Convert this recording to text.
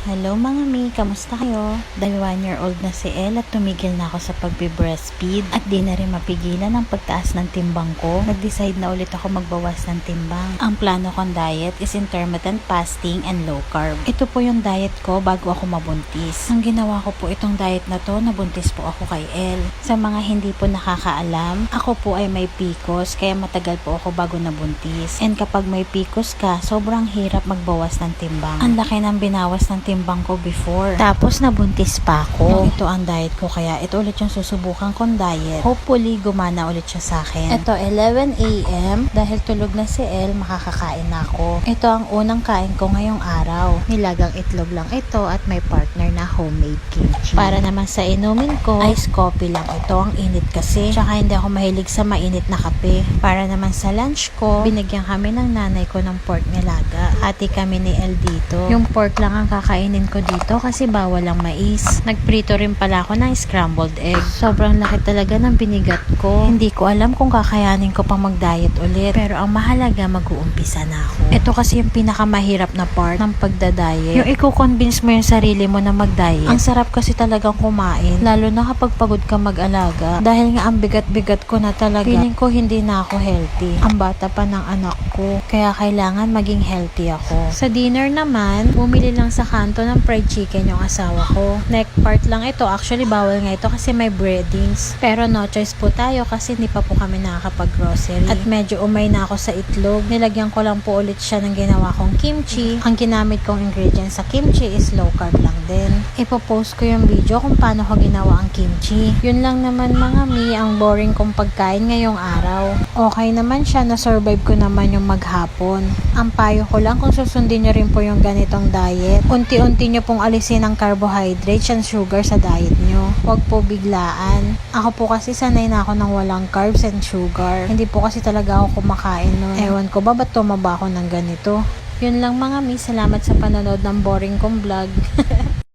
Hello mga mi, kamusta kayo? Dahil 1-year-old na si Elle at tumigil na ako sa pagbe-breastfeed at di na rin mapigilan ang pagtaas ng timbang ko, nag-decide na ulit ako magbawas ng timbang. Ang plano kong diet is intermittent fasting and low carb. Ito po yung diet ko bago ako mabuntis. Ang ginawa ko po itong diet na to, nabuntis po ako kay Elle. Sa mga hindi po nakakaalam, ako po ay may PCOS kaya matagal po ako bago nabuntis. And kapag may PCOS ka, sobrang hirap magbawas ng timbang. Ang laki ng binawas ng timbang ko before. Tapos nabuntis pa ako. Ito ang diet ko kaya ito ulit yung susubukan kong diet. Hopefully gumana ulit siya sa akin. Ito 11 AM dahil tulog na si Elle, makakakain na ako. Ito ang unang kain ko ngayong araw. Nilagang itlog lang ito at may partner na homemade kimchi. Para naman sa inumin ko, iced coffee lang ito. Ang init kasi. Tsaka hindi ako mahilig sa mainit na kape. Para naman sa lunch ko, binigyan kami ng nanay ko ng pork nilaga. Hati kami ni Elle dito. Yung pork lang ang kakainin ko dito kasi bawal ang mais. Nagprito rin pala ako ng scrambled egg. Sobrang laki talaga ng binigat ko. Hindi ko alam kung kakayanin ko pang mag-diet ulit. Pero ang mahalaga, mag-uumpisa na ako. Ito kasi yung pinakamahirap na part ng pagda-diet. Yung i-convince mo yung sarili mo na mag-diet. Ang sarap kasi talagang kumain. Lalo na kapag pagod ka mag-alaga. Dahil nga ang bigat-bigat ko na talaga. Feeling ko hindi na ako healthy. Ang bata pa ng anak ko. Kaya kailangan maging healthy ako. Sa dinner naman, bumili lang sa kanto ng fried chicken yung asawa ko. Neck part lang ito. Actually, bawal nga ito kasi may breadings. Pero no choice po tayo kasi hindi pa po kami nakakapag-grocery. At medyo umay na ako sa itlog. Nilagyan ko lang po ulit siya ng ginawa kong kimchi. Ang ginamit kong ingredients sa kimchi is low carb lang din. Ipopost ko yung video kung paano ko ginawa ang kimchi. Yun lang naman mga mi, ang boring kong pagkain ngayong araw. Okay naman siya, na-survive ko naman yung maghapon. Ang payo ko lang kung susundin nyo rin po yung ganitong diet, unti-unti nyo pong alisin ang carbohydrates and sugar sa diet nyo. Huwag po biglaan. Ako po kasi sanay na ako ng walang carbs and sugar. Hindi po kasi talaga ako kumakain nun. Ewan ko ba ba't tumaba ako ng ganito? Yun lang mga mi, salamat sa panonood ng boring kong vlog.